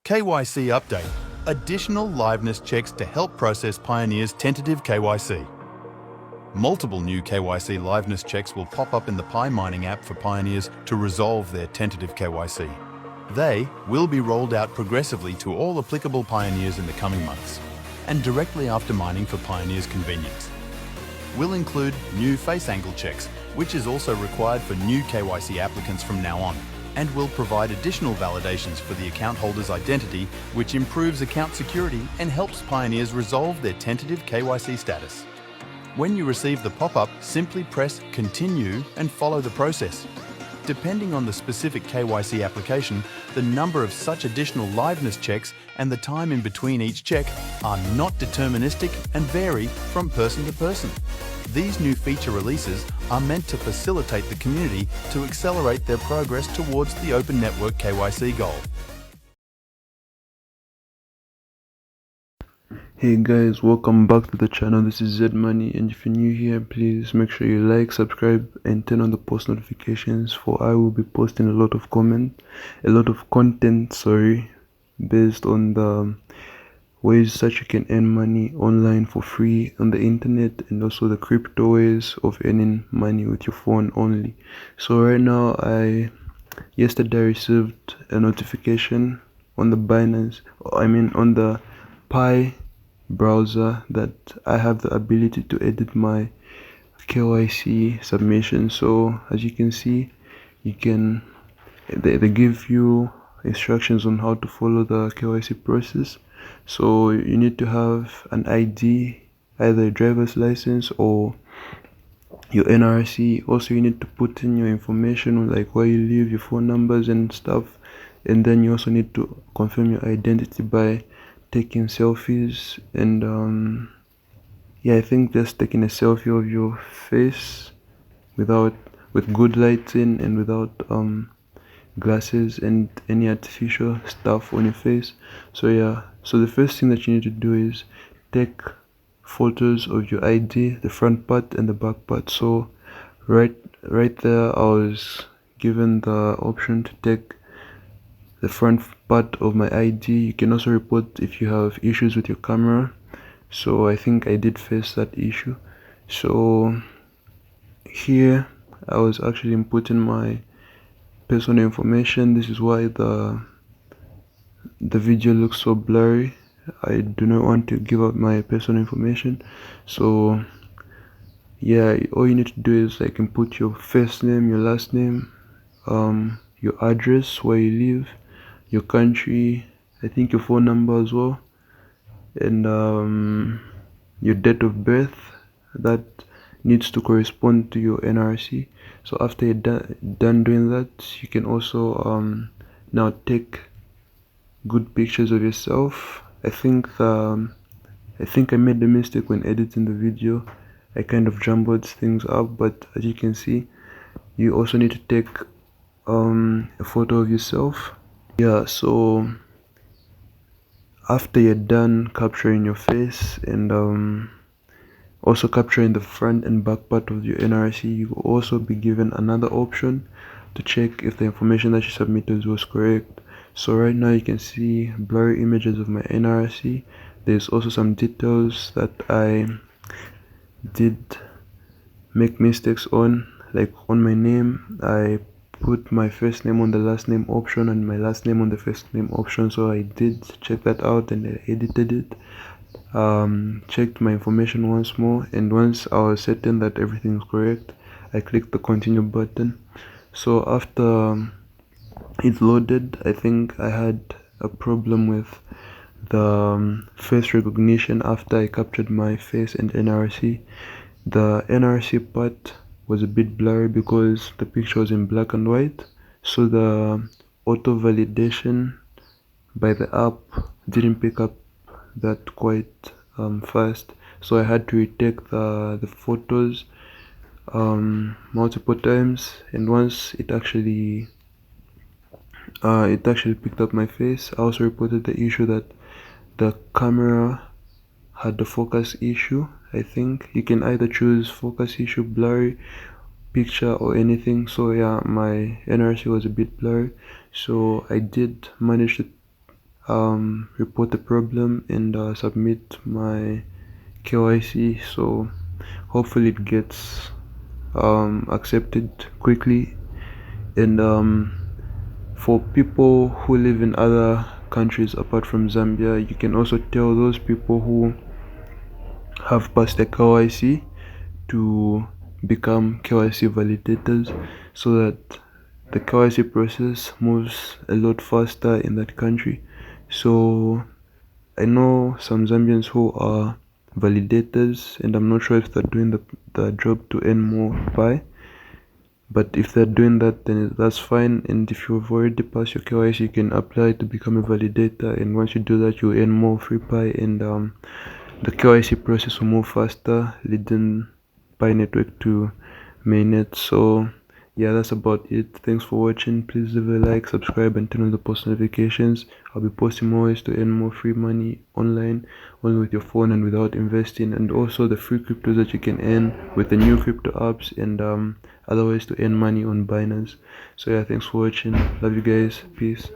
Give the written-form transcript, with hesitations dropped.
KYC update. Additional liveness checks to help process Pioneer's tentative KYC. Multiple new KYC liveness checks will pop up in the Pi mining app for Pioneers to resolve their tentative KYC. They will be rolled out progressively to all applicable Pioneers in the coming months, and directly after mining for Pioneers' convenience. Will include new face angle checks, which is also required for new KYC applicants from now on, and will provide additional validations for the account holder's identity, which improves account security and helps Pioneers resolve their tentative KYC status. When you receive the pop-up, simply press Continue and follow the process. Depending on the specific KYC application, the number of such additional liveness checks and the time in between each check are not deterministic and vary from person to person. These new feature releases are meant to facilitate the community to accelerate their progress towards the open network KYC goal. Hey guys, welcome back to the channel. This is Z Money, and if you're new here, please make sure you like, subscribe and turn on the post notifications, for I will be posting a lot of content based on the ways that you can earn money online for free on the internet, and also the crypto ways of earning money with your phone only. So right now, yesterday I received a notification on the on the Pi browser that I have the ability to edit my KYC submission. So as you can see, they give you instructions on how to follow the KYC process. So you need to have an ID, either a driver's license or your NRC. Also, you need to put in your information, like where you live, your phone numbers and stuff, and then you also need to confirm your identity by taking selfies. And yeah, I think just taking a selfie of your face with good lighting and without glasses and any artificial stuff on your face. So yeah, so the first thing that you need to do is take photos of your ID, the front part and the back part. So right there I was given the option to take the front part of my ID. You can also report if you have issues with your camera. So I think I did face that issue. So here I was actually inputting my personal information. This is why the video looks so blurry. I do not want to give out my personal information. So yeah, all you need to do is like input your first name, your last name, your address, where you live, your country, I think your phone number as well, and your date of birth that needs to correspond to your NRC. So after you're done doing that, you can also now take good pictures of yourself. I think I made the mistake when editing the video. I kind of jumbled things up, but as you can see, you also need to take a photo of yourself. Yeah, so after you're done capturing your face and also capturing the front and back part of your NRC, you will also be given another option to check if the information that you submitted was correct. So right now you can see blurry images of my NRC. There's also some details that I did make mistakes on, like on my name. I put my first name on the last name option and my last name on the first name option. So I did check that out and I edited it. Checked my information once more, and once I was certain that everything is correct, I clicked the continue button. So after it loaded, I think I had a problem with the face recognition after I captured my face and NRC. The NRC part was a bit blurry because the picture was in black and white, so the auto validation by the app didn't pick up that quite fast. So I had to retake the photos multiple times, and once it actually picked up my face. I also reported the issue that the camera had the focus issue. I think you can either choose focus issue, blurry picture or anything. So yeah, my NRC was a bit blurry, so I did manage to report the problem and submit my KYC. So hopefully it gets accepted quickly. And for people who live in other countries apart from Zambia, you can also tell those people who have passed the KYC to become KYC validators, so that the KYC process moves a lot faster in that country. So I know some Zambians who are validators, and I'm not sure if they're doing the job to earn more Pi. But if they're doing that, then that's fine. And if you've already passed your KYC, you can apply to become a validator. And once you do that, you earn more free Pi, and the KYC process will move faster, leading Pi network to mainnet. So yeah, that's about it. Thanks for watching. Please leave a like, subscribe, and turn on the post notifications. I'll be posting more ways to earn more free money online, only with your phone and without investing, and also the free cryptos that you can earn with the new crypto apps, and other ways to earn money on Binance. So yeah, thanks for watching. Love you guys. Peace.